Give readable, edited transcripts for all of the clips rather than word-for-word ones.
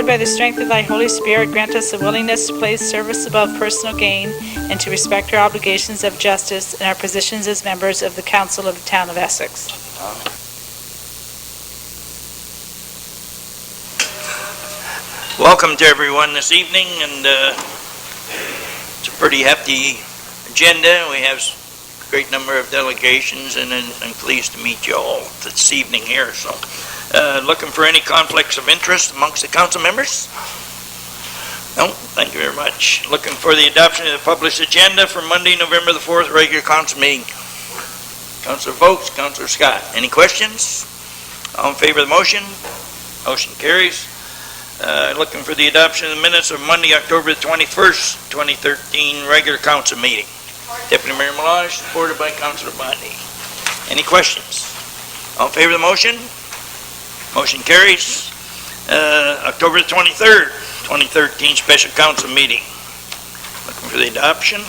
Lord, by the strength of thy Holy Spirit, grant us a willingness to place service above personal gain and to respect our obligations of justice and our positions as members of the Council of the Town of Essex. Welcome to everyone this evening, and it's a pretty hefty agenda. We have a great number of delegations, and I'm pleased to meet you all this evening here. So, looking for any conflicts of interest amongst the council members? No, thank you very much. Looking for the adoption of the published agenda for Monday, November the 4th, regular council meeting. Councillor Vokes, Councillor Scott. Any questions? All in favor of the motion? Motion carries. Looking for the adoption of the minutes of Monday, October 21st, 2013, regular council meeting. Deputy Mayor Malage, supported by Councillor Bondi. Any questions? All in favor of the motion? Motion carries. October 23rd, 2013, special council meeting. Looking for the adoption.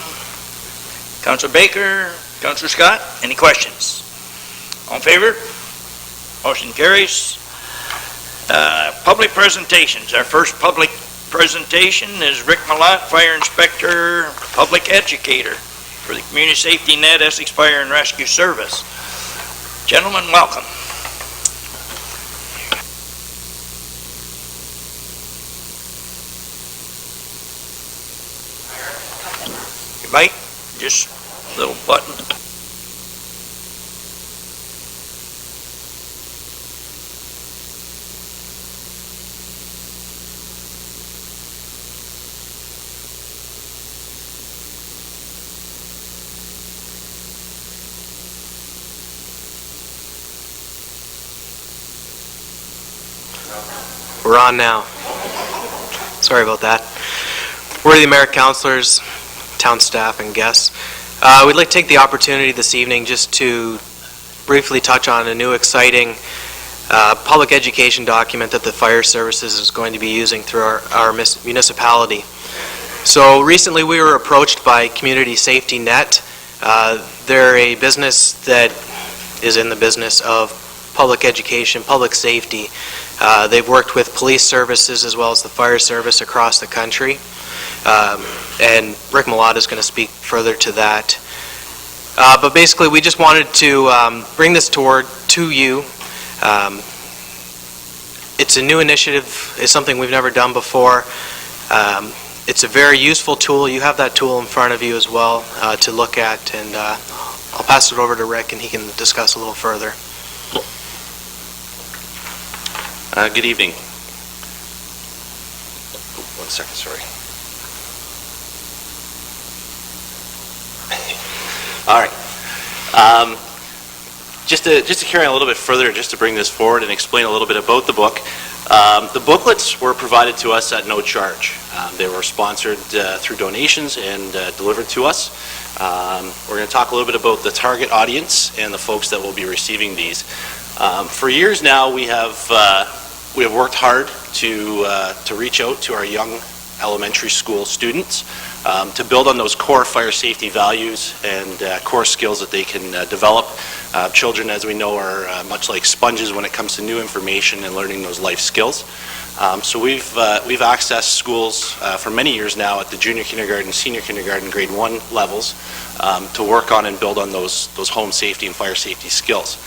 Councillor Baker, Councillor Scott, any questions? All in favor? Motion carries. Public presentations. Our first public presentation is Rick Malott, Fire Inspector, Public Educator for the Community Safety Net Essex Fire and Rescue Service. Gentlemen, welcome. You might just a little button. We're on now. Sorry about that. Worthy Mayor, councillors, town staff, and guests. We'd like to take the opportunity this evening just to briefly touch on a new exciting public education document that the fire services is going to be using through our municipality. So recently we were approached by Community Safety Net. They're a business that is in the business of public education, public safety. They've worked with police services as well as the fire service across the country. And Rick Malott is going to speak further to that. But basically, we just wanted to bring this to you. It's a new initiative. It's something we've never done before. It's a very useful tool. You have that tool in front of you as well to look at. And I'll pass it over to Rick, and he can discuss a little further. Good evening. One second, sorry. All right. Just to carry on a little bit further, just to bring this forward and explain a little bit about the book. The booklets were provided to us at no charge. They were sponsored through donations and delivered to us. We're going to talk a little bit about the target audience and the folks that will be receiving these. For years now, we have worked hard to reach out to our young elementary school students to build on those core fire safety values and core skills that they can develop. Children, as we know, are much like sponges when it comes to new information and learning those life skills. So we've accessed schools for many years now at the junior kindergarten, senior kindergarten, grade 1 levels to work on and build on those home safety and fire safety skills.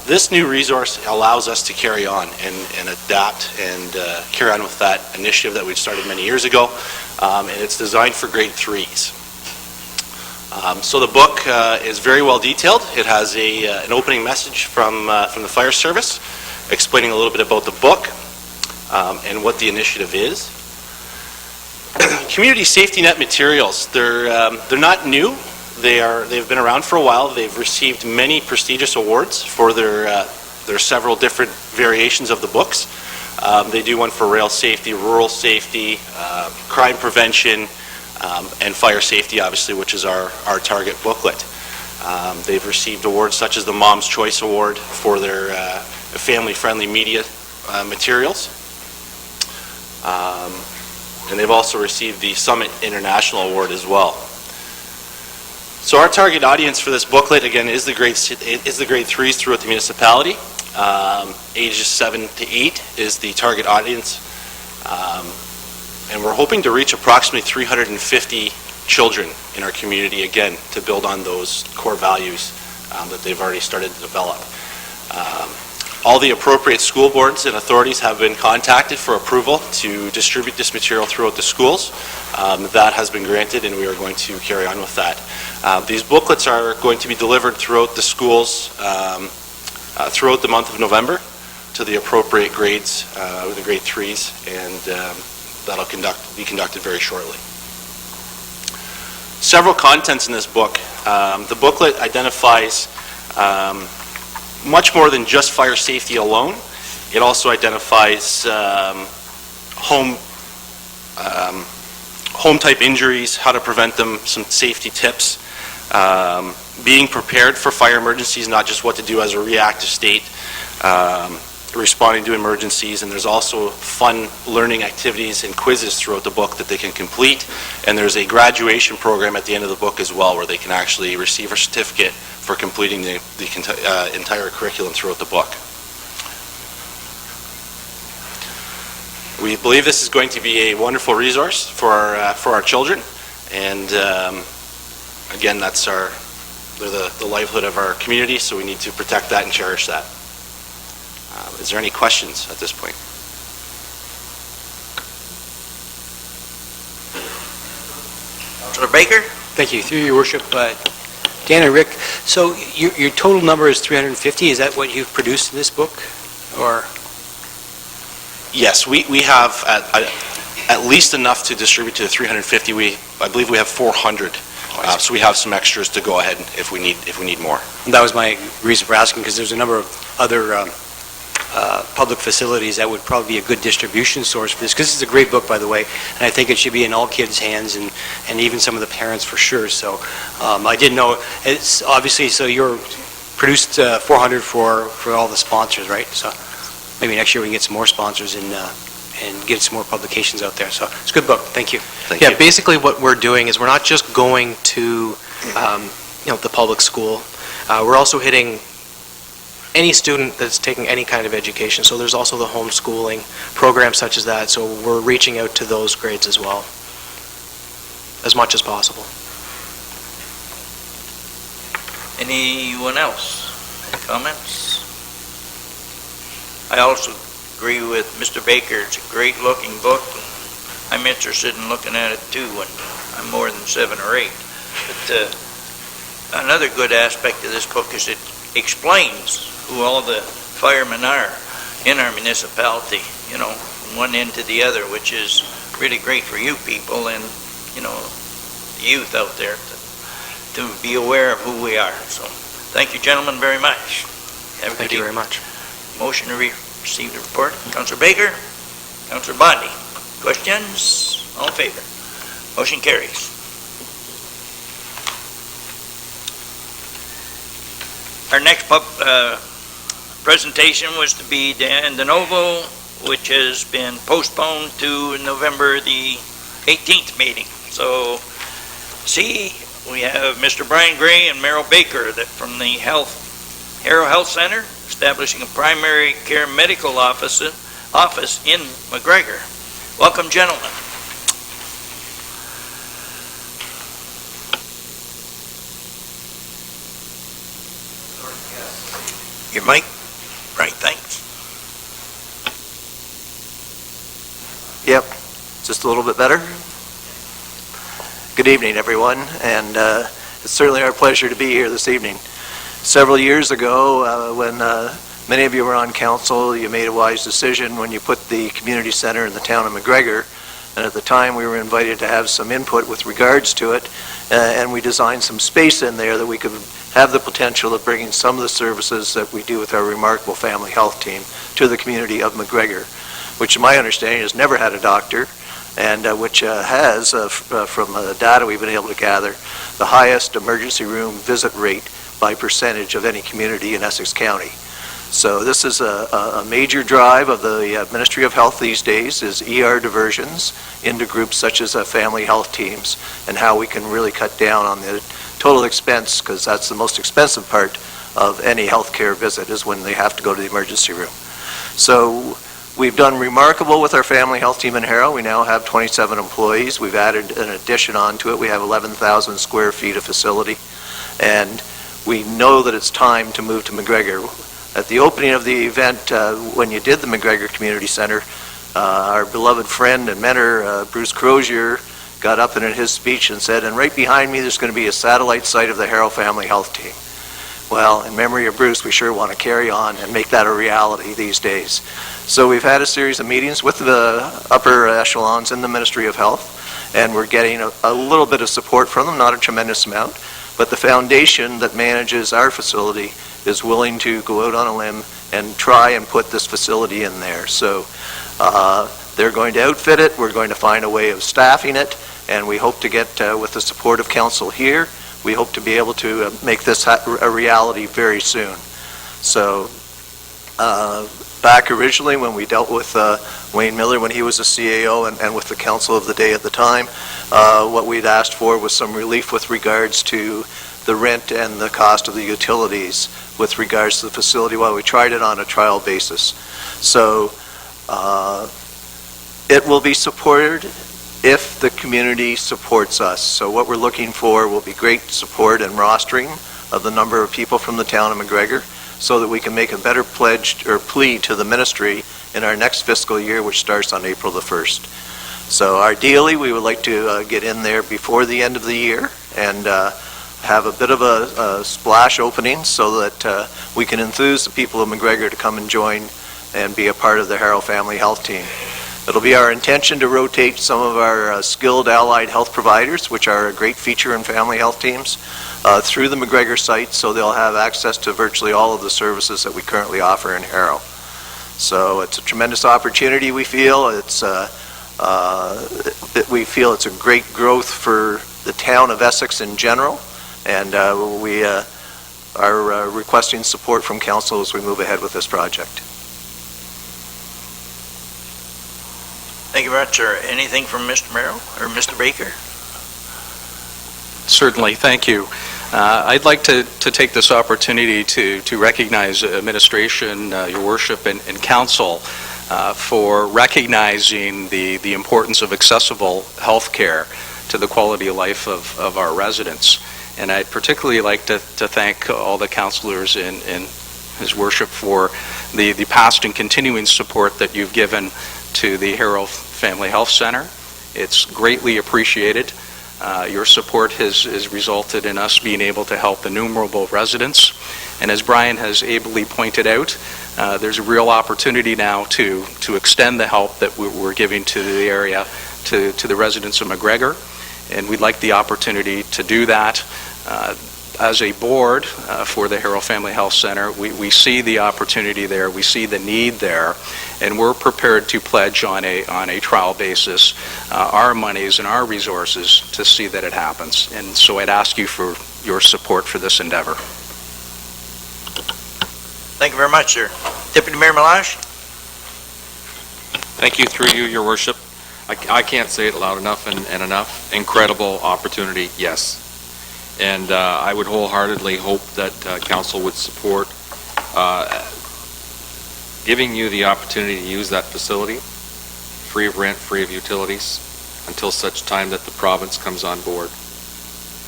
This new resource allows us to carry on and adapt and carry on with that initiative that we started many years ago, and it's designed for grade 3s. So the book is very well detailed. It has an opening message from the fire service explaining a little bit about the book and what the initiative is. Community Safety Net materials, they're not new. They've been around for a while. They've received many prestigious awards for their several different variations of the books. They do one for rail safety, rural safety, crime prevention, and fire safety, obviously, which is our target booklet. They've received awards such as the Mom's Choice Award for their family-friendly media materials. And they've also received the Summit International Award as well. So our target audience for this booklet, again, is the grade 3s throughout the municipality. Ages 7 to 8 is the target audience. And we're hoping to reach approximately 350 children in our community, again, to build on those core values that they've already started to develop. All the appropriate school boards and authorities have been contacted for approval to distribute this material throughout the schools. That has been granted, and we are going to carry on with that. These booklets are going to be delivered throughout the schools throughout the month of November to the appropriate grades, the grade 3s, and that'll be conducted very shortly. Several contents in this book. The booklet identifies much more than just fire safety alone. It also identifies home type injuries, how to prevent them, some safety tips, being prepared for fire emergencies, not just what to do as a reactive state, responding to emergencies, and there's also fun learning activities and quizzes throughout the book that they can complete, and there's a graduation program at the end of the book as well where they can actually receive a certificate for completing the entire curriculum throughout the book. We believe this is going to be a wonderful resource for our children, and again, they're the livelihood of our community, so we need to protect that and cherish that. Is there any questions at this point? Councilor Baker? Thank you. Through your worship, Dan and Rick, so your total number is 350. Is that what you've produced in this book? Or? Yes, we have at least enough to distribute to the 350. I believe we have 400. So we have some extras to go ahead if we need more. And that was my reason for asking, because there's a number of other public facilities that would probably be a good distribution source for this, because this is a great book, by the way, and I think it should be in all kids' hands and even some of the parents for sure. So I didn't know, it's obviously, so you're produced 400 for all the sponsors, right? So maybe next year we can get some more sponsors and get some more publications out there. So it's a good book. Thank you. Thank you. Basically what we're doing is we're not just going to the public school. We're also hitting any student that's taking any kind of education. So there's also the homeschooling programs such as that. So we're reaching out to those grades as well, as much as possible. Anyone else? Any comments? I also agree with Mr. Baker. It's a great looking book. I'm interested in looking at it too when I'm more than 7 or 8. But another good aspect of this book is it explains who all the firemen are in our municipality, from one end to the other, which is really great for you people and, the youth out there to be aware of who we are. So thank you, gentlemen, very much. Have a Thank good you very evening. much. Motion to receive the report. Councilor Baker, Councilor Bondi. Questions? All in favor? Motion carries. Our next presentation was to be Dan DeNovo, which has been postponed to November the 18th meeting. So, we have Mr. Brian Gray and Merrill Baker from the Harrow Health Center, establishing a primary care medical office in McGregor. Welcome, gentlemen. Your mic? Right, thanks. Yep, just a little bit better. Good evening, everyone, and it's certainly our pleasure to be here this evening. Several years ago, when many of you were on council, you made a wise decision when you put the community center in the town of McGregor, and at the time we were invited to have some input with regards to it, and we designed some space in there that we could have the potential of bringing some of the services that we do with our remarkable family health team to the community of McGregor, which in my understanding has never had a doctor, and which has, from the data we've been able to gather, the highest emergency room visit rate by percentage of any community in Essex County. So this is a major drive of the Ministry of Health these days, is ER diversions into groups such as family health teams, and how we can really cut down on the total expense, because that's the most expensive part of any healthcare visit, is when they have to go to the emergency room. So We've done remarkable with our family health team in Harrow. We now have 27 employees. We've added an addition onto it. We have 11,000 square feet of facility, and we know that it's time to move to McGregor. At the opening of the event, when you did the McGregor Community Center, our beloved friend and mentor, Bruce Crozier, got up and in his speech and said, and right behind me there's going to be a satellite site of the Harrow Family Health Team. Well, in memory of Bruce, we sure want to carry on and make that a reality these days. So we've had a series of meetings with the upper echelons in the Ministry of Health, and we're getting a little bit of support from them, not a tremendous amount, but the foundation that manages our facility is willing to go out on a limb and try and put this facility in there. So they're going to outfit it, we're going to find a way of staffing it, and we hope to get, with the support of council here, we hope to be able to make this a reality very soon. So back originally when we dealt with Wayne Miller when he was a CAO and with the council of the day at the time, what we'd asked for was some relief with regards to the rent and the cost of the utilities with regards to the facility while we tried it on a trial basis. So it will be supported if the community supports us. So what we're looking for will be great support and rostering of the number of people from the town of McGregor so that we can make a better pledge or plea to the ministry in our next fiscal year, which starts on April the 1st. So ideally, we would like to get in there before the end of the year and have a bit of a splash opening so that we can enthuse the people of McGregor to come and join and be a part of the Harrow Family Health Team. It'll be our intention to rotate some of our skilled allied health providers, which are a great feature in family health teams, through the McGregor site, so they'll have access to virtually all of the services that we currently offer in Harrow. So it's a tremendous opportunity, we feel. We feel it's a great growth for the town of Essex in general, and we are requesting support from council as we move ahead with this project. Thank you very much, sir. Anything from Mr. Merrill or Mr. Baker? Certainly, thank you. I'd like to take this opportunity to recognize administration, your worship, and council for recognizing the importance of accessible health care to the quality of life of our residents. And I'd particularly like to thank all the councilors in his worship for the past and continuing support that you've given to the Harrow Family Health Center. It's greatly appreciated. Your support has resulted in us being able to help innumerable residents. And as Brian has ably pointed out, there's a real opportunity now to extend the help that we're giving to the area to the residents of McGregor. And we'd like the opportunity to do that. As a board for the Harrow Family Health Center, we see the opportunity there, we see the need there, and we're prepared to pledge on a trial basis our monies and our resources to see that it happens. And so I'd ask you for your support for this endeavor. Thank you very much, sir. Deputy Mayor Malash? Thank you, through you, your worship. I can't say it loud enough and enough. Incredible opportunity, yes. And I would wholeheartedly hope that council would support giving you the opportunity to use that facility, free of rent, free of utilities, until such time that the province comes on board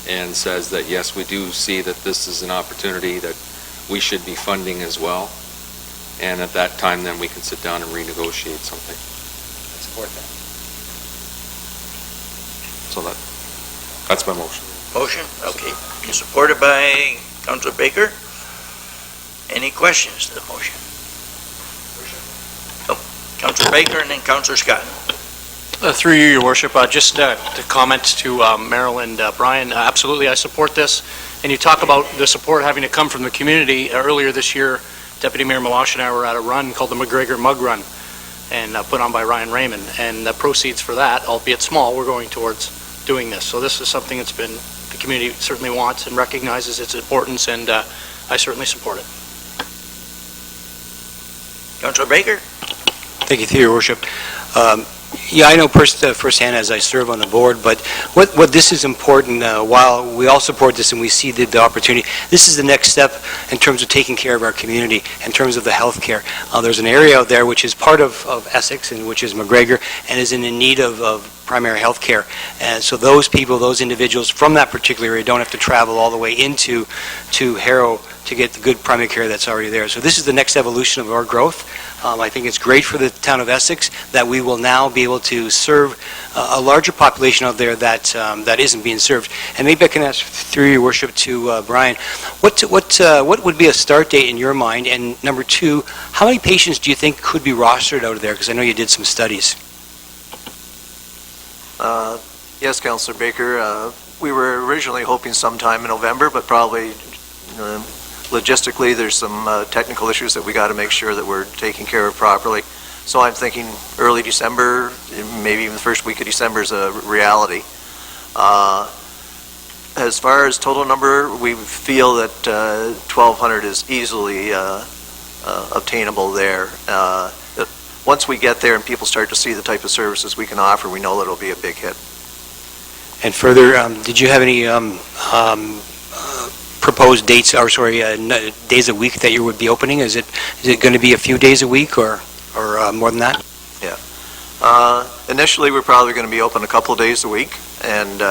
and says that, yes, we do see that this is an opportunity that we should be funding as well. And at that time, then we can sit down and renegotiate something. I support that. So that's my motion. Motion? Okay. Supported by Councilor Baker. Any questions to the motion? Oh, Councilor Baker and then Councilor Scott. Through you, your worship, just to comment to Merrill and Brian, absolutely I support this. And you talk about the support having to come from the community. Earlier this year, Deputy Mayor Malash and I were at a run called the McGregor Mug Run, and put on by Ryan Raymond. And the proceeds for that, albeit small, we're going towards doing this. So this is something that's been, the community certainly wants and recognizes its importance, and I certainly support it. Councilor Baker? Thank you, through your worship. Yeah, I know firsthand as I serve on the board, but what this is important, while we all support this and we see the opportunity, this is the next step in terms of taking care of our community, in terms of the health care. There's an area out there which is part of Essex, and which is McGregor, and is in need of primary health care. And so those people, those individuals from that particular area don't have to travel all the way into Harrow to get the good primary care that's already there. So this is the next evolution of our growth. I think it's great for the town of Essex that we will now be able to serve a larger population out there that isn't being served. And maybe I can ask, through your worship, to Brian, what would be a start date in your mind? And number two, how many patients do you think could be rostered out of there? Because I know you did some studies. Yes, Councillor Baker. We were originally hoping sometime in November, but probably logistically there's some technical issues that we got to make sure that we're taking care of properly. So I'm thinking early December, maybe even the first week of December is a reality. As far as total number, we feel that 1,200 is easily obtainable there. Once we get there and people start to see the type of services we can offer, we know that it'll be a big hit. And further, did you have any proposed dates, or days a week that you would be opening? Is it going to be a few days a week or more than that? Yeah. Initially, we're probably going to be open a couple of days a week, and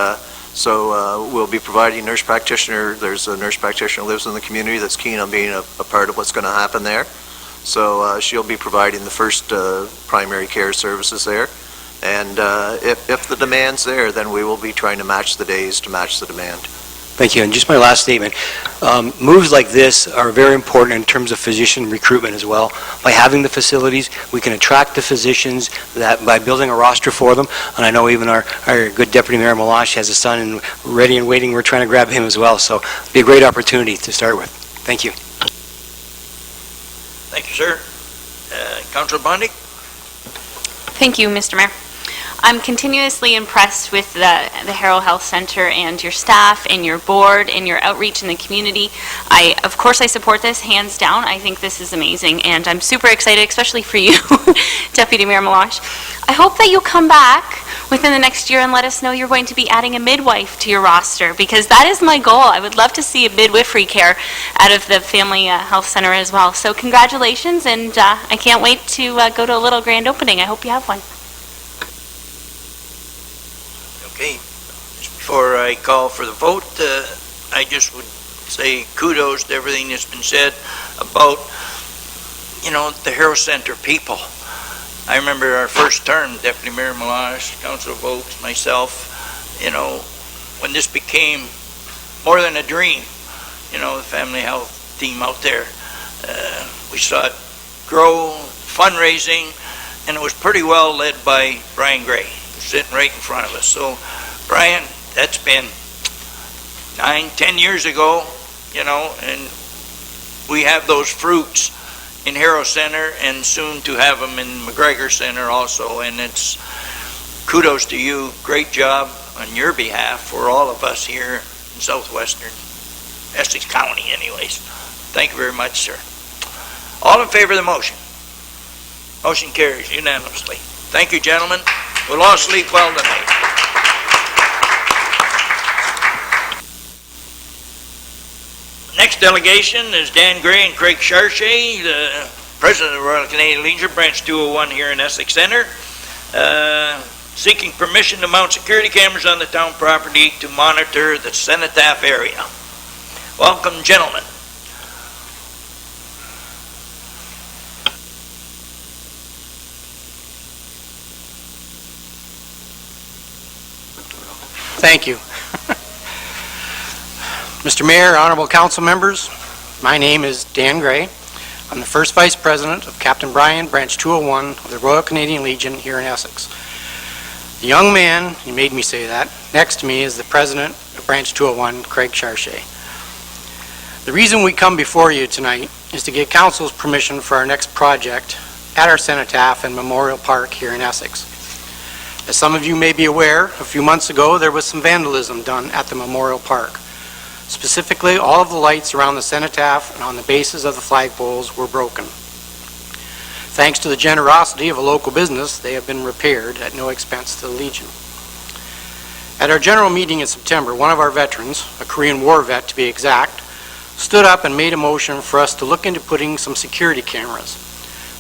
so we'll be providing nurse practitioner. There's a nurse practitioner who lives in the community that's keen on being a part of what's going to happen there. So she'll be providing the first primary care services there. And if the demand's there, then we will be trying to match the days to match the demand. Thank you. And just my last statement, moves like this are very important in terms of physician recruitment as well. By having the facilities, we can attract the physicians that by building a roster for them. And I know even our good Deputy Mayor Malash has a son and ready and waiting. We're trying to grab him as well. So it'll be a great opportunity to start with. Thank you. Thank you, sir. Councillor Bondi? Thank you, Mr. Mayor. I'm continuously impressed with the Harrow Health Center and your staff and your board and your outreach in the community. Of course, I support this hands down. I think this is amazing, and I'm super excited, especially for you, Deputy Mayor Malash. I hope that you'll come back within the next year and let us know you're going to be adding a midwife to your roster, because that is my goal. I would love to see a midwifery care out of the Family Health Center as well. So congratulations, and I can't wait to go to a little grand opening. I hope you have one. Okay, just before I call for the vote, I just would say kudos to everything that's been said about, the Harrow Center people. I remember our first term, Deputy Mayor Malash, Councillor Vokes, myself, when this became more than a dream, the family health team out there. We saw it grow, fundraising, and it was pretty well led by Brian Gray, sitting right in front of us. So, Brian, that's been 9-10 years ago, and we have those fruits in Harrow Center and soon to have them in McGregor Center also, and it's kudos to you. Great job on your behalf for all of us here in southwestern Essex County anyways. Thank you very much, sir. All in favor of the motion? Motion carries unanimously. Thank you, gentlemen. We'll all sleep well tonight. Next delegation is Dan Gray and Craig Charchet, the President of the Royal Canadian Legion, Branch 201 here in Essex Center, seeking permission to mount security cameras on the town property to monitor the cenotaph area. Welcome, gentlemen. Thank you. Mr. Mayor, honorable council members, my name is Dan Gray. I'm the first vice president of Captain Brian, Branch 201 of the Royal Canadian Legion here in Essex. The young man, he made me say that, next to me is the president of Branch 201, Craig Charchet. The reason we come before you tonight is to get council's permission for our next project at our cenotaph and Memorial Park here in Essex. As some of you may be aware, a few months ago there was some vandalism done at the Memorial Park. Specifically, all of the lights around the cenotaph and on the bases of the flagpoles were broken. Thanks to the generosity of a local business, they have been repaired at no expense to the Legion. At our general meeting in September, one of our veterans, a Korean War vet to be exact, stood up and made a motion for us to look into putting some security cameras.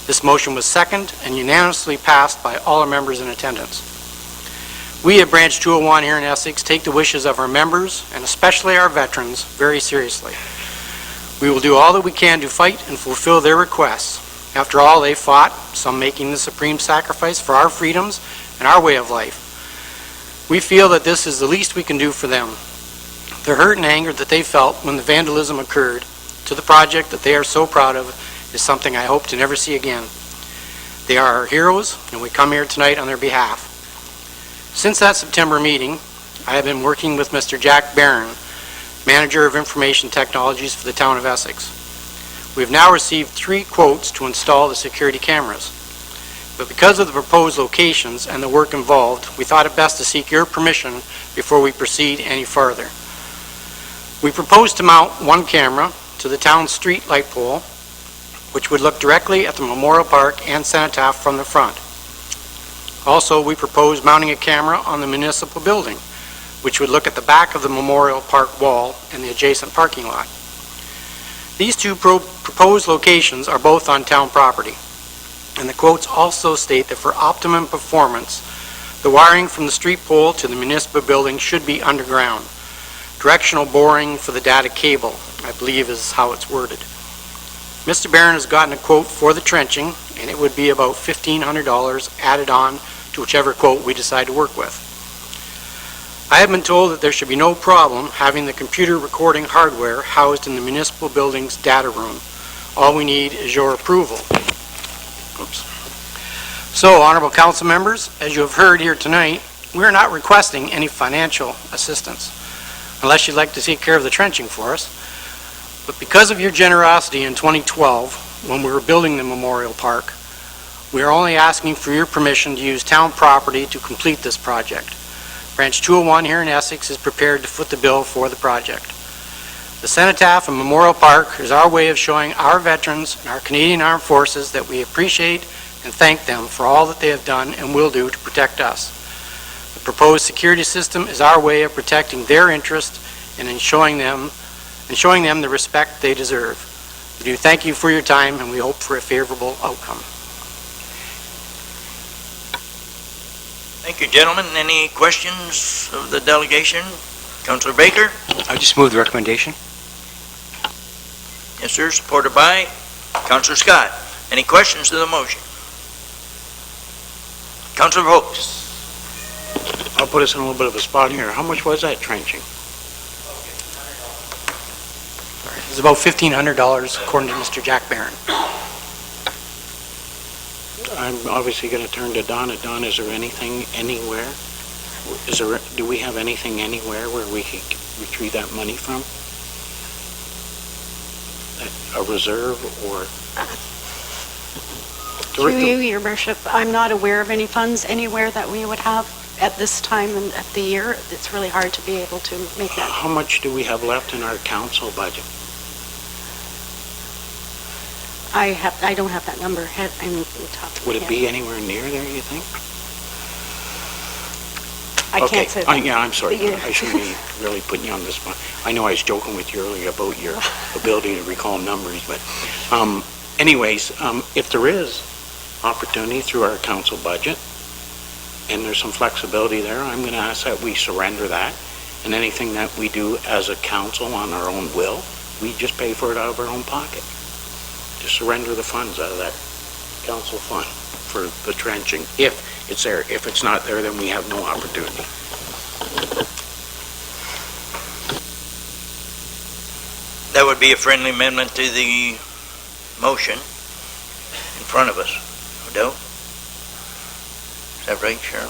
This motion was seconded and unanimously passed by all our members in attendance. We at Branch 201 here in Essex take the wishes of our members, and especially our veterans, very seriously. We will do all that we can to fight and fulfill their requests. After all, they fought, some making the supreme sacrifice for our freedoms and our way of life. We feel that this is the least we can do for them. The hurt and anger that they felt when the vandalism occurred to the project that they are so proud of is something I hope to never see again. They are our heroes, and we come here tonight on their behalf. Since that September meeting, I have been working with Mr. Jack Barron, Manager of Information Technologies for the town of Essex. We have now received 3 quotes to install the security cameras. But because of the proposed locations and the work involved, we thought it best to seek your permission before we proceed any further. We propose to mount 1 camera to the town street light pole, which would look directly at the Memorial Park and cenotaph from the front. Also, we propose mounting a camera on the municipal building, which would look at the back of the Memorial Park wall and the adjacent parking lot. These 2 proposed locations are both on town property, and the quotes also state that for optimum performance, the wiring from the street pole to the municipal building should be underground. Directional boring for the data cable, I believe, is how it's worded. Mr. Barron has gotten a quote for the trenching, and it would be about $1,500 added on to whichever quote we decide to work with. I have been told that there should be no problem having the computer recording hardware housed in the municipal building's data room. All we need is your approval. Oops. So, honorable council members, as you have heard here tonight, we are not requesting any financial assistance, unless you'd like to take care of the trenching for us. But because of your generosity in 2012, when we were building the Memorial Park, we are only asking for your permission to use town property to complete this project. Branch 201 here in Essex is prepared to foot the bill for the project. The Cenotaph and Memorial Park is our way of showing our veterans and our Canadian Armed Forces that we appreciate and thank them for all that they have done and will do to protect us. The proposed security system is our way of protecting their interest and in showing them the respect they deserve. We do thank you for your time, and we hope for a favorable outcome. Thank you, gentlemen. Any questions of the delegation? Councilor Baker? I just move the recommendation. Yes, sir. Supported by Councilor Scott. Any questions to the motion? Councilor Vokes? I'll put us in a little bit of a spot here. How much was that trenching? It's about $1,500 according to Mr. Jack Barron. I'm obviously going to turn to Donna. Donna, is there anything anywhere? Do we have anything anywhere where we could retrieve that money from? A reserve or? Through you, Your Worship, I'm not aware of any funds anywhere that we would have at this time and at the year. It's really hard to be able to make that. How much do we have left in our council budget? I don't have that number. Would it be anywhere near there, you think? I can't say that. Yeah, I'm sorry. Yeah. I shouldn't be really putting you on the spot. I know I was joking with you earlier about your ability to recall numbers, but anyways, if there is opportunity through our council budget, and there's some flexibility there, I'm going to ask that we surrender that, and anything that we do as a council on our own will, we just pay for it out of our own pocket. Just surrender the funds out of that council fund for the trenching, if it's there. If it's not there, then we have no opportunity. That would be a friendly amendment to the motion in front of us, no doubt. Is that right, Cheryl?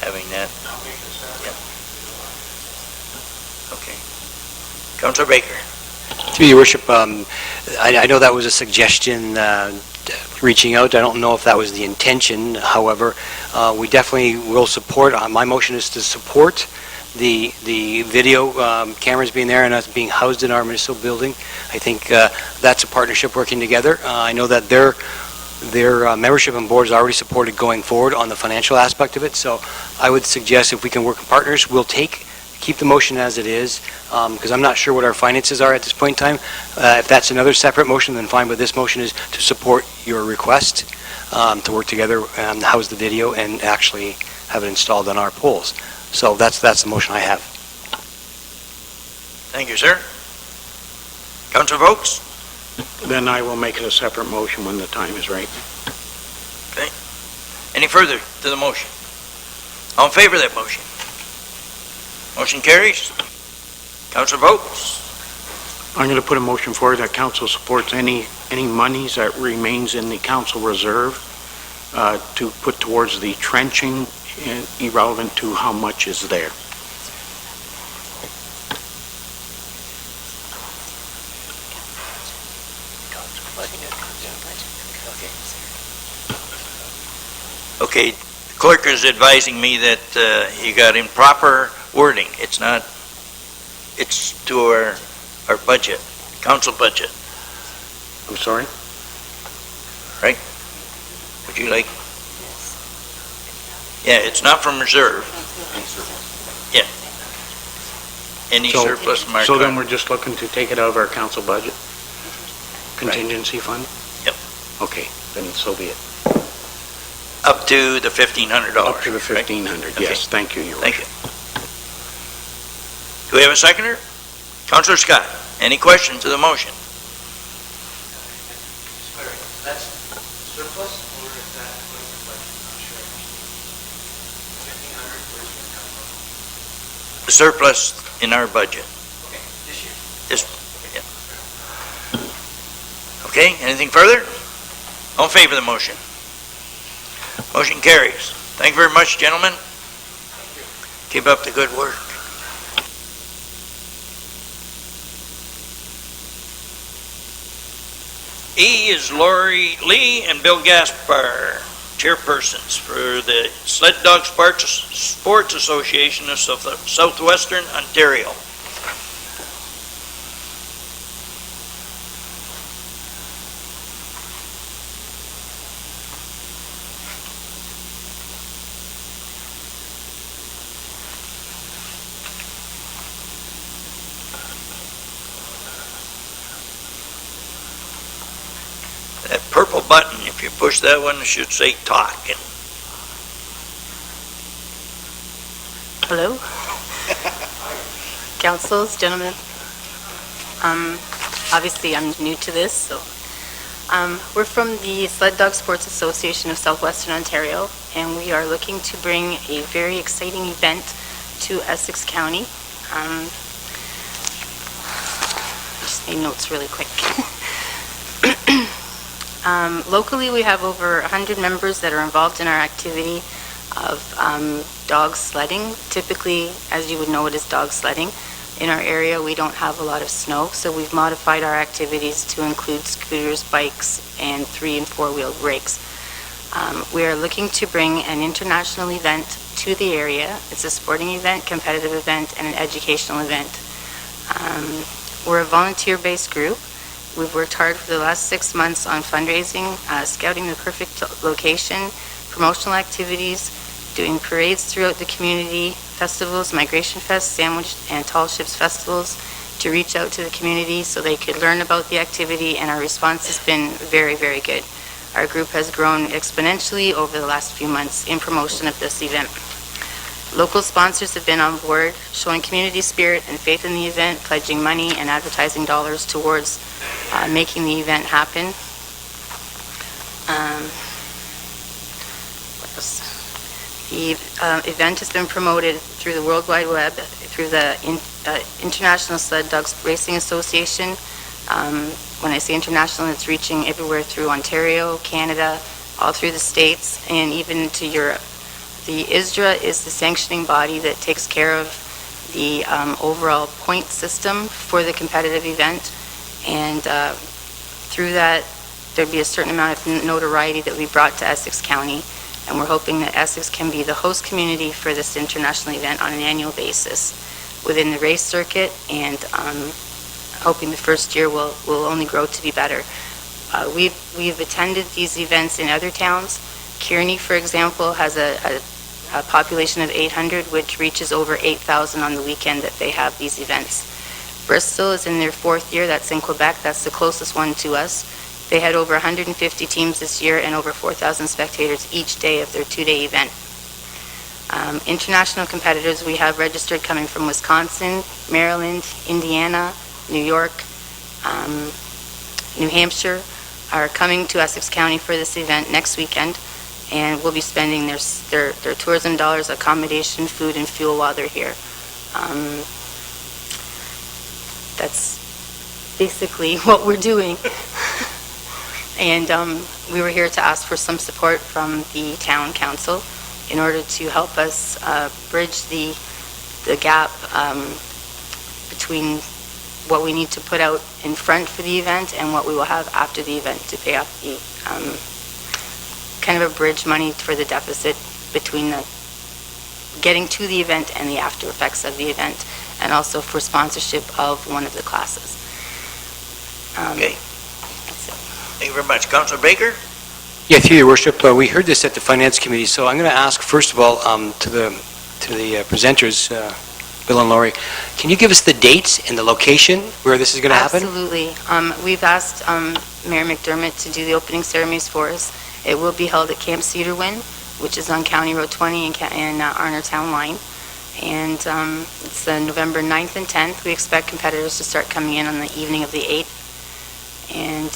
Having that? Yeah. Okay. Councilor Baker. Through your worship, I know that was a suggestion reaching out. I don't know if that was the intention. However, we definitely will support, my motion is to support the video cameras being there and us being housed in our municipal building. I think that's a partnership working together. I know that their membership and board is already supported going forward on the financial aspect of it, so I would suggest if we can work in partners, we'll keep the motion as it is, because I'm not sure what our finances are at this point in time. If that's another separate motion, then fine, but this motion is to support your request to work together and house the video and actually have it installed on our poles. So that's the motion I have. Thank you, sir. Councilor Vokes? Then I will make it a separate motion when the time is right. Any further to the motion? All in favor of that motion? Motion carries. Councilor Vokes? I'm going to put a motion forward that council supports any monies that remains in the council reserve to put towards the trenching, irrelevant to how much is there. Okay, the clerk is advising me that you got improper wording. It's not, it's to our budget, council budget. I'm sorry? Right? Would you like? Yeah, it's not from reserve. Yeah. Any surplus from our... So then we're just looking to take it out of our council budget? Contingency fund? Yep. Okay, then so be it. Up to the $1,500. Up to the 1,500, yes. Thank you, Your Thank Worship. you. Do we have a seconder? Councilor Scott, any question to the motion? That's surplus, or is that what is the budget? I'm not sure. 1,500, where's it come from? The surplus in our budget. Okay, this year. This, yeah. Okay, anything further? All in favor of the motion? Motion carries. Thank you very much, gentlemen. Keep up the good work. E is Lori Lee and Bill Gaspar, chairpersons for the Sled Dog Sports Association of Southwestern Ontario. That purple button, if you push that one, it should say talk. And Hello, councils, gentlemen. Obviously, I'm new to this, so we're from the Sled Dog Sports Association of Southwestern Ontario, and we are looking to bring a very exciting event to Essex County. Just made notes really quick. Locally, we have over 100 members that are involved in our activity of dog sledding. Typically, as you would know, it is dog sledding. In our area, we don't have a lot of snow, so we've modified our activities to include scooters, bikes, and 3- and 4-wheeled rigs. We are looking to bring an international event to the area. It's a sporting event, competitive event, and an educational event. We're a volunteer-based group. We've worked hard for the last 6 months on fundraising, scouting the perfect location, promotional activities, doing parades throughout the community, festivals, Migration Fest, Sandwich and Tall Ships festivals, to reach out to the community so they could learn about the activity, and our response has been very, very good. Our group has grown exponentially over the last few months in promotion of this event. Local sponsors have been on board, showing community spirit and faith in the event, pledging money and advertising dollars towards making the event happen. What else? The event has been promoted through the World Wide Web, through the International Sled Dogs Racing Association. When I say international, it's reaching everywhere through Ontario, Canada, all through the States, and even to Europe. The ISDRA is the sanctioning body that takes care of the overall point system for the competitive event, and through that there'd be a certain amount of notoriety that we brought to Essex County, and we're hoping that Essex can be the host community for this international event on an annual basis within the race circuit, and hoping the first year will only grow to be better. We've attended these events in other towns. Kearney, for example, has a population of 800, which reaches over 8,000 on the weekend that they have these events. Bristol is in their 4th year. That's in Quebec. That's the closest one to us. They had over 150 teams this year and over 4,000 spectators each day of their 2-day event. International competitors we have registered coming from Wisconsin, Maryland, Indiana, New York, New Hampshire are coming to Essex County for this event next weekend, and will be spending their tourism dollars, accommodation, food, and fuel while they're here. That's basically what we're doing. And we were here to ask for some support from the town council in order to help us bridge the gap between what we need to put out in front for the event and what we will have after the event to pay off the kind of a bridge money for the deficit between the getting to the event and the after effects of the event, and also for sponsorship of one of the classes. Okay. Thank you very much. Councilor Baker? Yeah, through your worship, we heard this at the Finance Committee, so I'm going to ask, first of all, to the presenters, Bill and Laurie, can you give us the dates and the location where this is going to happen? Absolutely. We've asked Mayor McDermott to do the opening ceremonies for us. It will be held at Camp Cedarwin, which is on County Road 20 in Arner Town Line. And it's November 9th and 10th. We expect competitors to start coming in on the evening of the 8th. And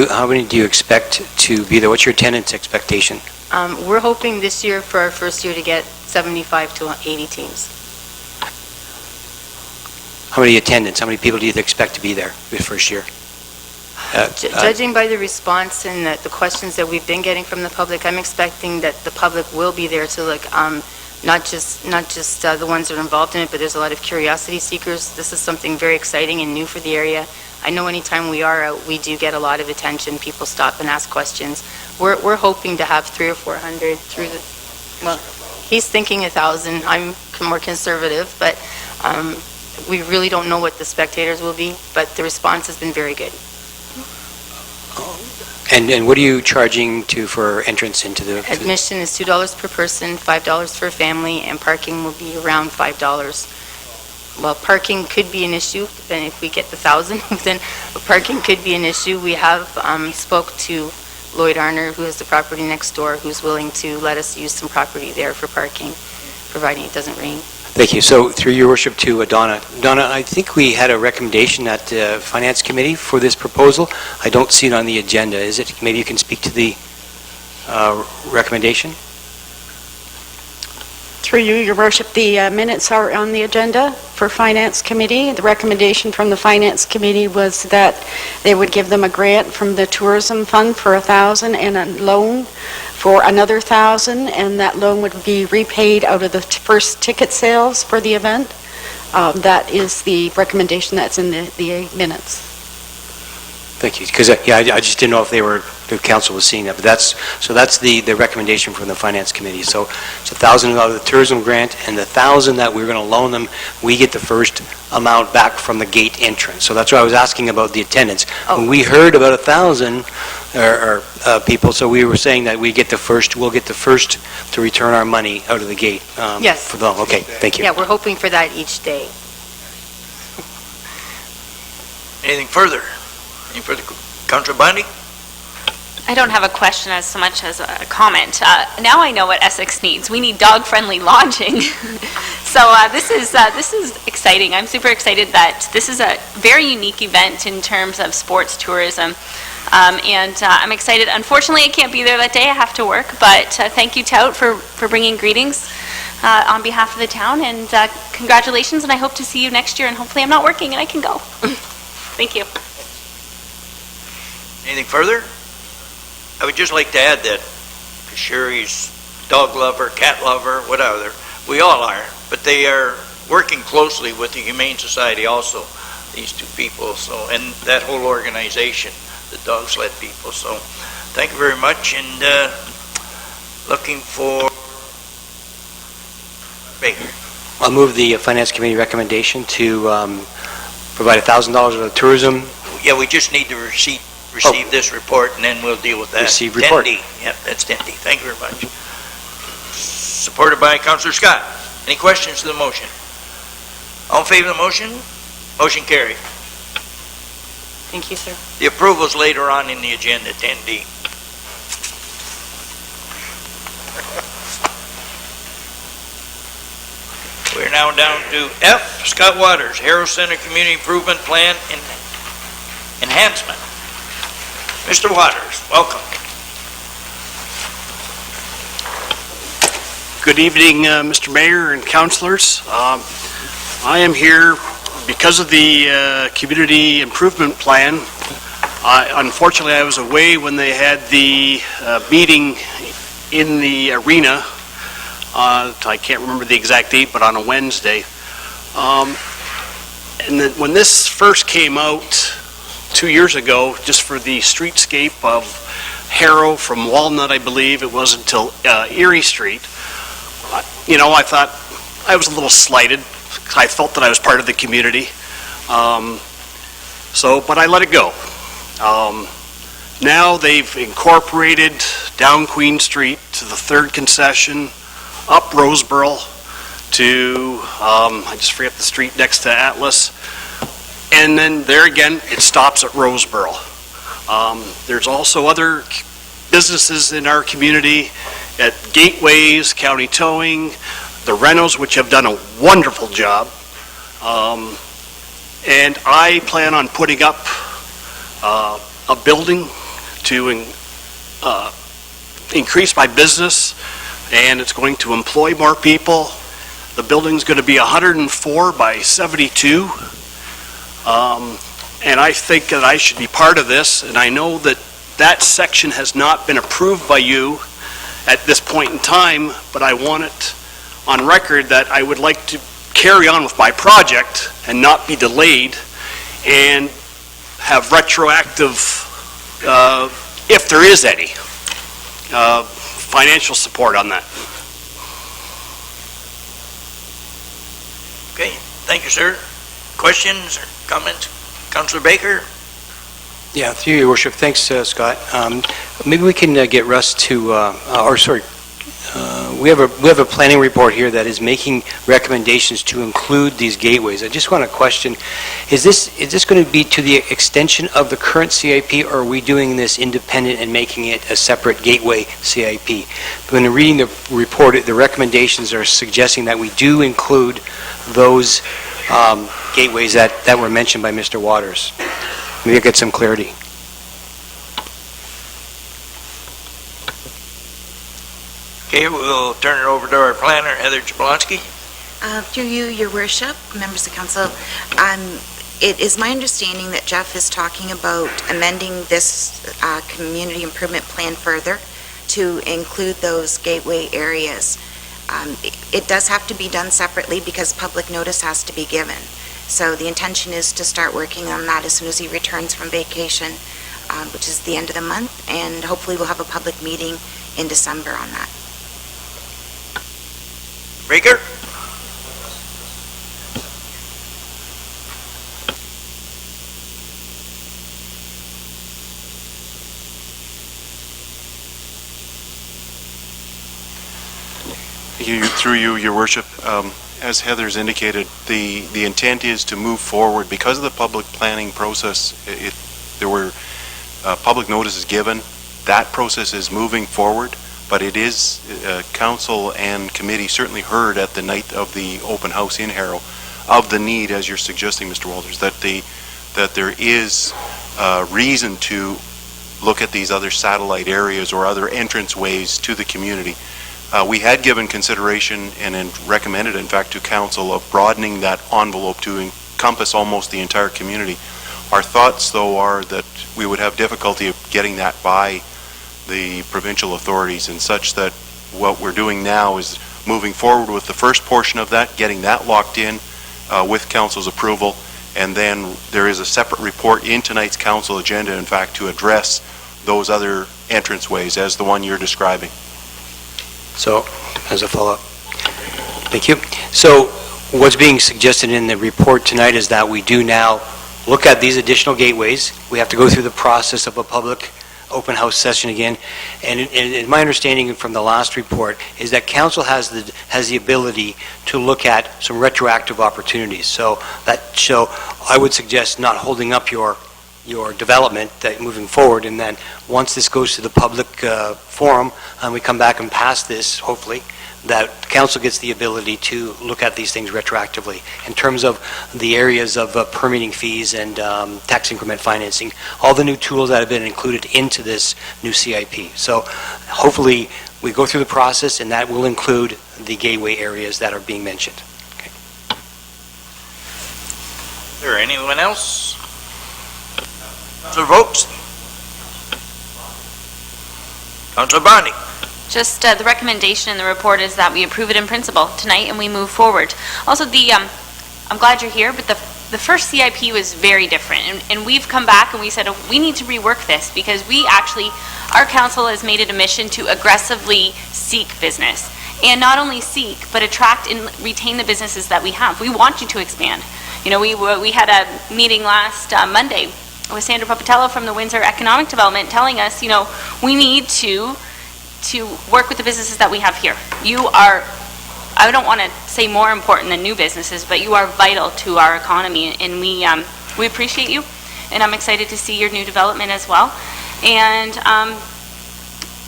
how many do you expect to be there? What's your attendance expectation? we're hoping this year for our first year to get 75 to 80 teams. How many attendants? How many people do you expect to be there the first year? Judging by the response and the questions that we've been getting from the public, I'm expecting that the public will be there to look, not just the ones that are involved in it, but there's a lot of curiosity seekers. This is something very exciting and new for the area. I know anytime we are out, we do get a lot of attention. People stop and ask questions. We're hoping to have 300 or 400 through the, well, he's thinking 1,000. I'm more conservative, but we really don't know what the spectators will be, but the response has been very good. And what are you charging for entrance into the... Admission is $2 per person, $5 for a family, and parking will be around $5. Well, parking could be an issue, then if we get the 1,000, then parking could be an issue. We have spoke to Lloyd Arner, who has the property next door, who's willing to let us use some property there for parking, providing it doesn't rain. Thank you. So through your worship to Donna. Donna, I think we had a recommendation at the Finance Committee for this proposal. I don't see it on the agenda. Is it? Maybe you can speak to the recommendation? Through you, your worship, the minutes are on the agenda for Finance Committee. The recommendation from the Finance Committee was that they would give them a grant from the Tourism Fund for $1,000 and a loan for another $1,000, and that loan would be repaid out of the first ticket sales for the event. That is the recommendation that's in the minutes. Thank you. Because I just didn't know if the council was seeing that. But that's the recommendation from the Finance Committee. So it's $1,000 out of the tourism grant, and the $1,000 that we're going to loan them, we get the first amount back from the gate entrance. So that's why I was asking about the attendance. Oh. When we heard about 1,000 people, so we were saying that we'll get the first to return our money out of the gate. Yes. For them. Okay. Thank you. Yeah, we're hoping for that each day. Anything further? Any further? Councilor Bondi? I don't have a question as so much as a comment. Now I know what Essex needs. We need dog-friendly lodging. So this is exciting. I'm super excited that this is a very unique event in terms of sports tourism. And I'm excited. Unfortunately, I can't be there that day. I have to work. But thank you, Tout, for bringing greetings on behalf of the town. And congratulations, and I hope to see you next year. And hopefully I'm not working and I can go. Thank you. Anything further? I would just like to add that Sherry's dog lover, cat lover, whatever, we all are, but they are working closely with the Humane Society also, these two people, so, and that whole organization, the dog sled people, so Thank you very much, and looking for Baker. I'll move the Finance Committee recommendation to provide $1,000 of tourism. Yeah, we just need to receive this report, and then we'll deal with that. Receive report. 10D. Yep, that's 10D. Thank you very much. Supported by Councillor Scott. Any questions to the motion? All in favor of the motion? Motion carried. Thank you, sir. The approval is later on in the agenda, 10D. We're now down to F, Scott Waters, Harrow Center Community Improvement Plan Enhancement. Mr. Waters, welcome. Good evening, Mr. Mayor and councilors. I am here because of the community improvement plan. Unfortunately, I was away when they had the meeting in the arena. I can't remember the exact date, but on a Wednesday. And then when this first came out 2 years ago, just for the streetscape of Harrow from Walnut, I believe it was, until Erie Street, I thought I was a little slighted. I felt that I was part of the community. But I let it go. Now they've incorporated down Queen Street to the third concession, up Roseboro to, I just forget the street next to Atlas. And then there again, it stops at Roseboro. There's also other businesses in our community at Gateways, County Towing, the Renos, which have done a wonderful job. And I plan on putting up a building to increase my business, and it's going to employ more people. The building's going to be 104 by 72. And I think that I should be part of this, and I know that that section has not been approved by you at this point in time, but I want it on record that I would like to carry on with my project and not be delayed and have retroactive, if there is any, financial support on that. Okay, thank you, sir. Questions or comments? Councillor Baker? Yeah, through your worship. Thanks, Scott. Maybe we can get Russ to, we have a planning report here that is making recommendations to include these gateways. I just want to question, is this going to be to the extension of the current CIP, or are we doing this independent and making it a separate gateway CIP? When reading the report, the recommendations are suggesting that we do include those gateways that were mentioned by Mr. Waters. Maybe I'll get some clarity. Okay, we'll turn it over to our planner, Heather Jablonski. Through you, your worship, members of council, it is my understanding that Jeff is talking about amending this community improvement plan further to include those gateway areas. It does have to be done separately because public notice has to be given. So the intention is to start working on that as soon as he returns from vacation, which is the end of the month, and hopefully we'll have a public meeting in December on that. Baker? Through you, your worship, as Heather's indicated, the intent is to move forward because of the public planning process. There were public notices given. That process is moving forward, but it is council and committee certainly heard at the night of the open house in Harrow of the need, as you're suggesting, Mr. Walters, that there is reason to look at these other satellite areas or other entrance ways to the community. We had given consideration and recommended, in fact, to council of broadening that envelope to encompass almost the entire community. Our thoughts, though, are that we would have difficulty of getting that by the provincial authorities, and such that what we're doing now is moving forward with the first portion of that, getting that locked in with council's approval, and then there is a separate report in tonight's council agenda, in fact, to address those other entranceways as the one you're describing. So, as a follow-up. Thank you. So, what's being suggested in the report tonight is that we do now look at these additional gateways. We have to go through the process of a public open house session again. And my understanding from the last report is that council has the ability to look at some retroactive opportunities. So I would suggest not holding up your development moving forward, and then once this goes to the public forum and we come back and pass this, hopefully, that council gets the ability to look at these things retroactively in terms of the areas of permitting fees and tax increment financing, all the new tools that have been included into this new CIP. So hopefully we go through the process, and that will include the gateway areas that are being mentioned. Okay. Is there anyone else? Councilor votes? Councilor Barney? Just the recommendation in the report is that we approve it in principle tonight and we move forward. Also, I'm glad you're here, but the first CIP was very different. And we've come back and we said, we need to rework this because our council has made it a mission to aggressively seek business. And not only seek, but attract and retain the businesses that we have. We want you to expand. You know, we had a meeting last Monday with Sandra Papatello from the Windsor Economic Development telling us, we need to work with the businesses that we have here. You are, I don't want to say more important than new businesses, but you are vital to our economy, and we appreciate you, and I'm excited to see your new development as well. And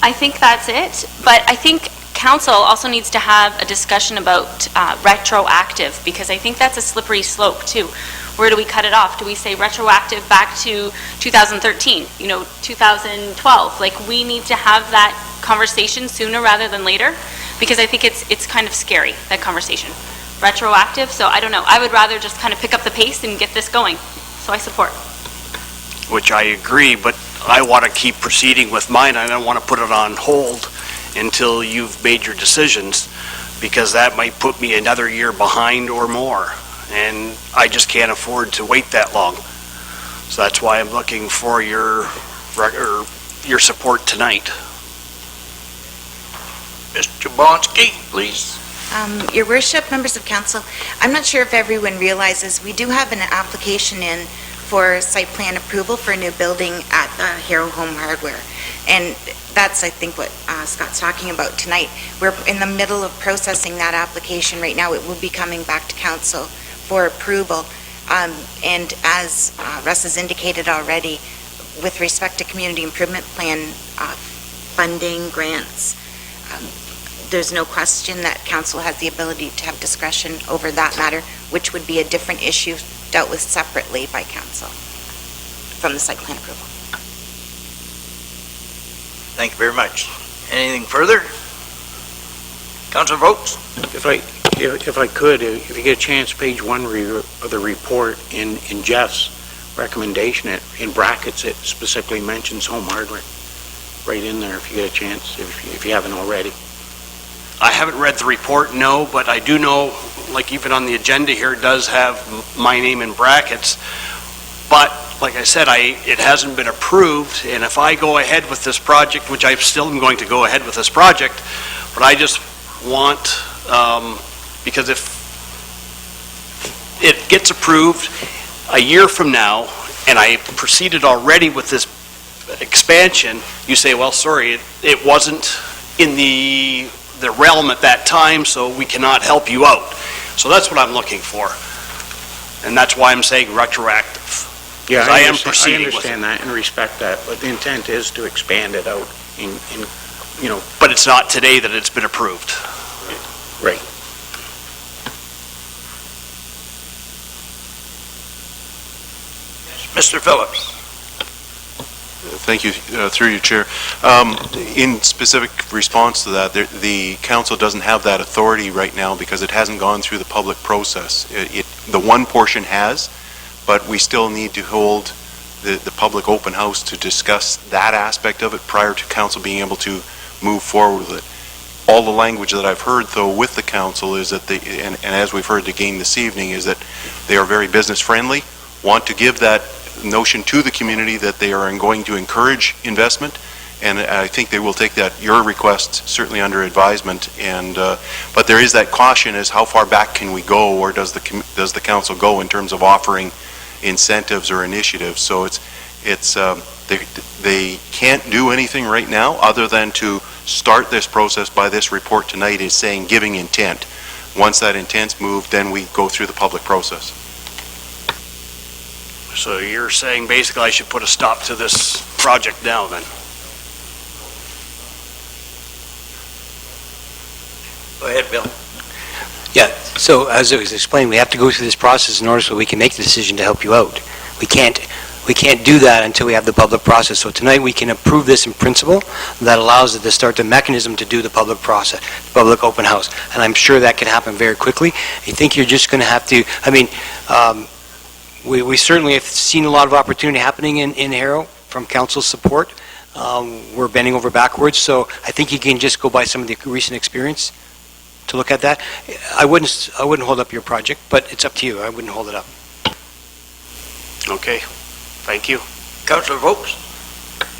I think that's it, but I think council also needs to have a discussion about retroactive, because I think that's a slippery slope too. Where do we cut it off? Do we say retroactive back to 2013, 2012? Like, we need to have that conversation sooner rather than later, because I think it's kind of scary, that conversation. Retroactive, so I don't know. I would rather just kind of pick up the pace and get this going. So I support. Which I agree, but I want to keep proceeding with mine. I don't want to put it on hold until you've made your decisions, because that might put me another year behind or more. And I just can't afford to wait that long. So that's why I'm looking for your support tonight. Mr. Bonsky, please. Your Worship, members of council, I'm not sure if everyone realizes we do have an application in for site plan approval for a new building at Hero Home Hardware. And that's, I think, what Scott's talking about tonight. We're in the middle of processing that application right now. It will be coming back to council for approval. And as Russ has indicated already, with respect to community improvement plan funding, grants, there's no question that council has the ability to have discretion over that matter, which would be a different issue dealt with separately by council from the site plan approval. Thank you very much. Anything further? Councilor votes? If I could, if you get a chance, page 1 of the report in Jeff's recommendation, in brackets, it specifically mentions Home Hardware. Right in there, if you get a chance, if you haven't already. I haven't read the report, no, but I do know, like even on the agenda here, it does have my name in brackets. But like I said, it hasn't been approved, and if I go ahead with this project, which I still am going to go ahead with this project, but I just want, because if it gets approved a year from now, and I proceeded already with this expansion, you say, well, sorry, it wasn't in the realm at that time, so we cannot help you out. So that's what I'm looking for. And that's why I'm saying retroactive. Yeah, I am proceeding with it. I understand that and respect that, but the intent is to expand it out in But it's not today that it's been approved. Right. Mr. Phillips. Thank you, through you, Chair. In specific response to that, the council doesn't have that authority right now because it hasn't gone through the public process. The one portion has, but we still need to hold the public open house to discuss that aspect of it prior to council being able to move forward with it. All the language that I've heard, though, with the council is that and as we've heard again this evening, is that they are very business friendly, want to give that notion to the community that they are going to encourage investment, and I think they will take your request certainly under advisement. And but there is that caution as how far back can we go, or does the council go in terms of offering incentives or initiatives? So they can't do anything right now other than to start this process by this report tonight is saying giving intent. Once that intent's moved, then we go through the public process. So you're saying basically I should put a stop to this project now then? Go ahead, Bill. Yeah, so as it was explained, we have to go through this process in order so we can make the decision to help you out. We can't do that until we have the public process. So tonight we can approve this in principle. That allows it to start the mechanism to do the public process, public open house. And I'm sure that can happen very quickly. I think you're just going to have to, we certainly have seen a lot of opportunity happening in Harrow from council's support. We're bending over backwards, so I think you can just go by some of the recent experience to look at that. I wouldn't hold up your project, but it's up to you. I wouldn't hold it up. Okay, thank you. Councillor Vokes?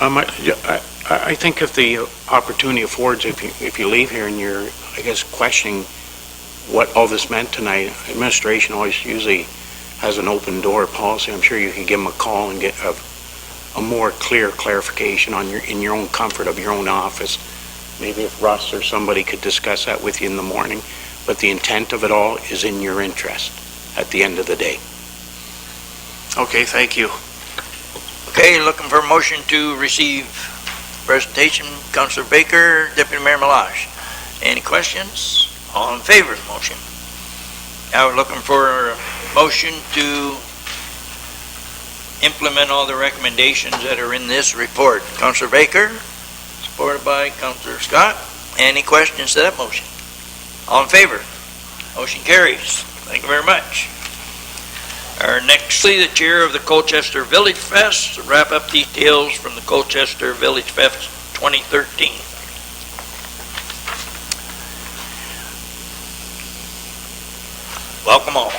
I think if the opportunity affords, if you leave here and you're, I guess, questioning what all this meant tonight, administration always usually has an open door policy. I'm sure you can give them a call and get a more clear clarification in your own comfort of your own office. Maybe if Russ or somebody could discuss that with you in the morning. But the intent of it all is in your interest at the end of the day. Okay, thank you. Okay, looking for a motion to receive presentation. Councillor Baker, Deputy Mayor Melange. Any questions? All in favor of the motion? Now we're looking for a motion to implement all the recommendations that are in this report. Councillor Baker, supported by Councillor Scott. Any questions to that motion? All in favor? Motion carries. Thank you very much. Our next, the chair of the Colchester Village Fest, to wrap up details from the Colchester Village Fest 2013. Welcome all.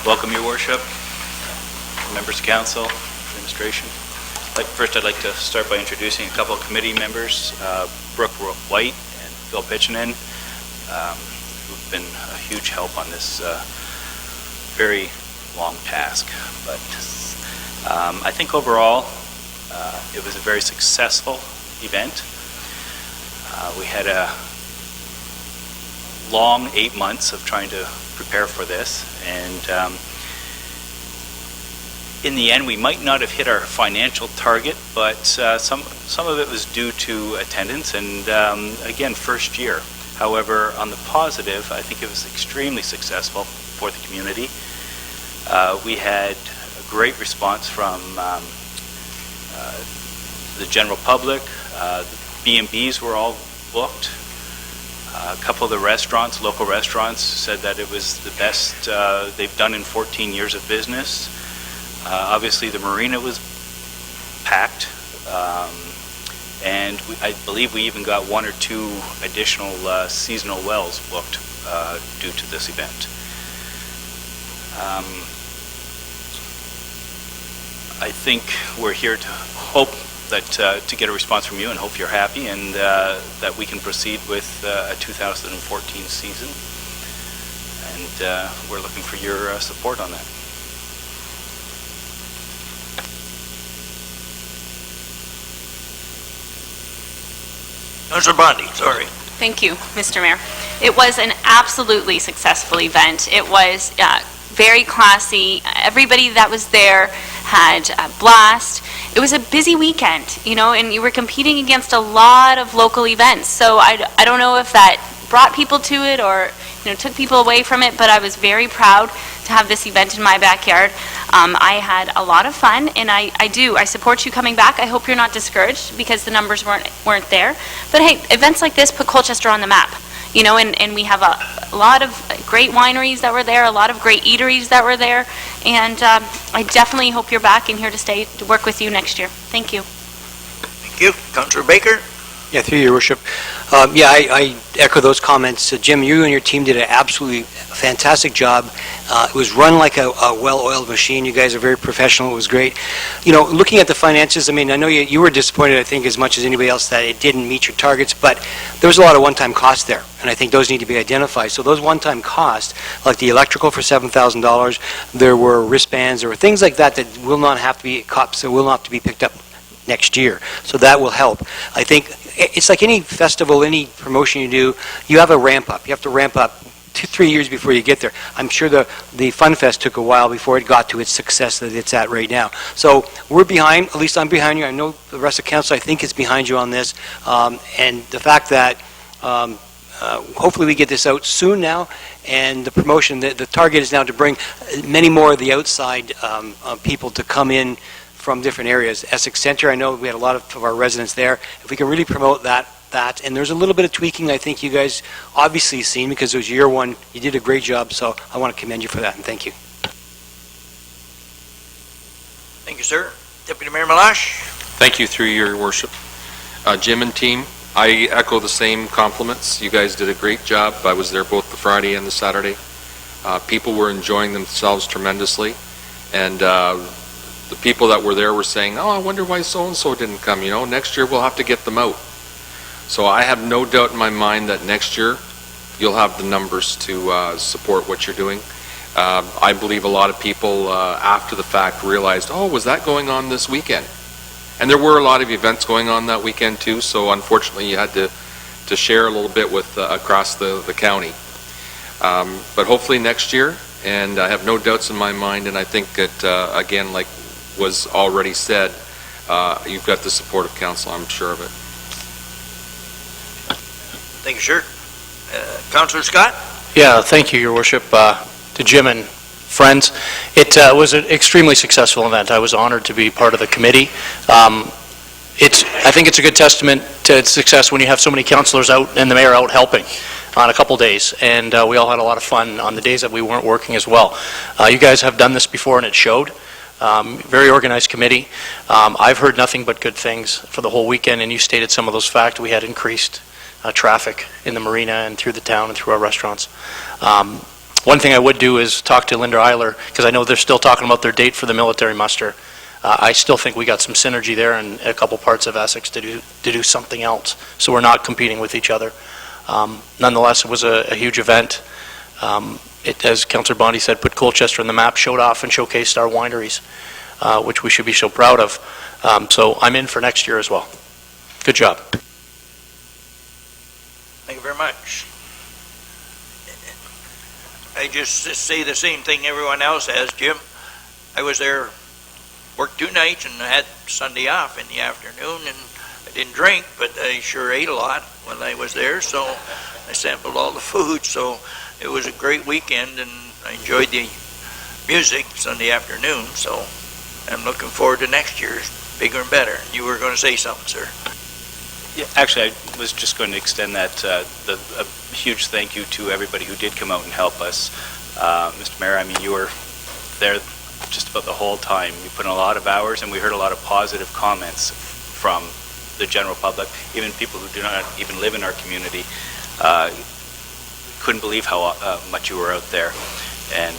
Welcome, Your Worship, members of council, administration. First, I'd like to start by introducing a couple of committee members, Brooke White and Phil Pitchinen, who've been a huge help on this very long task. But I think overall, it was a very successful event. We had a long 8 months of trying to prepare for this, and in the end we might not have hit our financial target, but some of it was due to attendance and again, first year. However, on the positive, I think it was extremely successful for the community. We had a great response from the general public. The B&Bs were all booked. A couple of the restaurants, local restaurants, said that it was the best they've done in 14 years of business. Obviously, the marina was packed, and I believe we even got 1 or 2 additional seasonal wells booked due to this event. I think we're here to hope that to get a response from you and hope you're happy, and that we can proceed with a 2014 season, and we're looking for your support on that. Councillor Bondi, sorry. Thank you, Mr. Mayor. It was an absolutely successful event. It was very classy. Everybody that was there had a blast. It was a busy weekend, and you were competing against a lot of local events. So I don't know if that brought people to it or took people away from it, but I was very proud to have this event in my backyard. I had a lot of fun, and I support you coming back. I hope you're not discouraged because the numbers weren't there. But hey, events like this put Colchester on the map. And we have a lot of great wineries that were there, a lot of great eateries that were there, and I definitely hope you're back and here to stay to work with you next year. Thank you. Thank you. Councillor Baker? Yeah, through your worship. I echo those comments. Jim, you and your team did an absolutely fantastic job. It was run like a well-oiled machine. You guys are very professional. It was great. You know, looking at the finances, I mean, I know you were disappointed, I think, as much as anybody else that it didn't meet your targets, but there was a lot of one-time costs there, and I think those need to be identified. So those one-time costs, like the electrical for $7,000, there were wristbands, there were things like that that will not have to be cops, that will not have to be picked up next year. So that will help. I think it's like any festival, any promotion you do, you have a ramp up. You have to ramp up 2-3 years before you get there. I'm sure the Fun Fest took a while before it got to its success that it's at right now. So we're behind, at least I'm behind you. I know the rest of council, I think, is behind you on this. And the fact that hopefully we get this out soon now, and the promotion, the target is now to bring many more of the outside people to come in from different areas. Essex Centre, I know we had a lot of our residents there. If we can really promote that, and there's a little bit of tweaking I think you guys obviously seen, because it was year one. You did a great job, so I want to commend you for that, and thank you. Thank you, sir. Deputy Mayor Malash? Thank you, through your worship. Jim and team, I echo the same compliments. You guys did a great job. I was there both the Friday and the Saturday. People were enjoying themselves tremendously, and the people that were there were saying, oh, I wonder why so-and-so didn't come, you know, next year we'll have to get them out. So I have no doubt in my mind that next year you'll have the numbers to support what you're doing. I believe a lot of people after the fact realized, oh, was that going on this weekend? And there were a lot of events going on that weekend too, so unfortunately you had to share a little bit with across the county. But hopefully next year, and I have no doubts in my mind, and I think that, again, like was already said, you've got the support of council, I'm sure of it. Thank you, sir. Councillor Scott? Yeah, thank you, Your Worship. To Jim and friends, it was an extremely successful event. I was honored to be part of the committee. I think it's a good testament to its success when you have so many councillors out and the mayor out helping on a couple days, and we all had a lot of fun on the days that we weren't working as well. You guys have done this before and it showed. Very organized committee. I've heard nothing but good things for the whole weekend, and you stated some of those facts. We had increased traffic in the marina and through the town and through our restaurants. One thing I would do is talk to Linda Eiler, because I know they're still talking about their date for the military muster. I still think we got some synergy there in a couple parts of Essex to do something else, so we're not competing with each other. Nonetheless, it was a huge event. It, as Councillor Bondi said, put Colchester on the map, showed off and showcased our wineries, which we should be so proud of. So I'm in for next year as well. Good job. Thank you very much. I just say the same thing everyone else has, Jim. I was there, worked 2 nights, and I had Sunday off in the afternoon, and I didn't drink, but I sure ate a lot when I was there, so I sampled all the food, so it was a great weekend, and I enjoyed the music Sunday afternoon, so I'm looking forward to next year's bigger and better. You were going to say something, sir. Yeah, actually, I was just going to extend that a huge thank you to everybody who did come out and help us. Mr. Mayor, I mean, you were there just about the whole time. You put in a lot of hours, and we heard a lot of positive comments from the general public, even people who do not even live in our community. Couldn't believe how much you were out there. And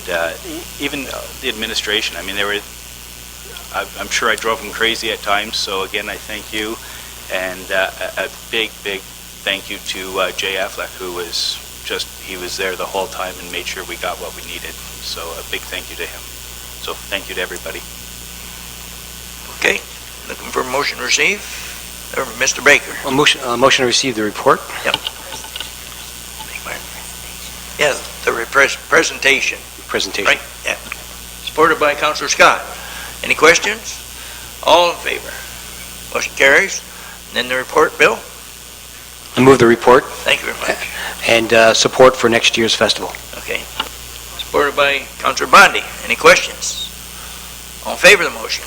even the administration, I mean, I'm sure I drove them crazy at times, so again, I thank you. And a big, big thank you to Jay Affleck, who was he was there the whole time and made sure we got what we needed. So a big thank you to him. So thank you to everybody. Okay, looking for a motion to receive. Or Mr. Baker. A motion to receive the report. Yep. Yeah, the presentation. Presentation. Right, yeah. Supported by Councillor Scott. Any questions? All in favor? Motion carries. And then the report, Bill? I move the report. Thank you very much. And support for next year's festival. Okay. Supported by Councillor Bondi. Any questions? All in favor of the motion?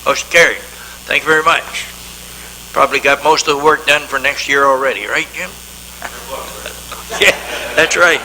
Motion carried. Thank you very much. Probably got most of the work done for next year already, right, Jim? Yeah, that's right.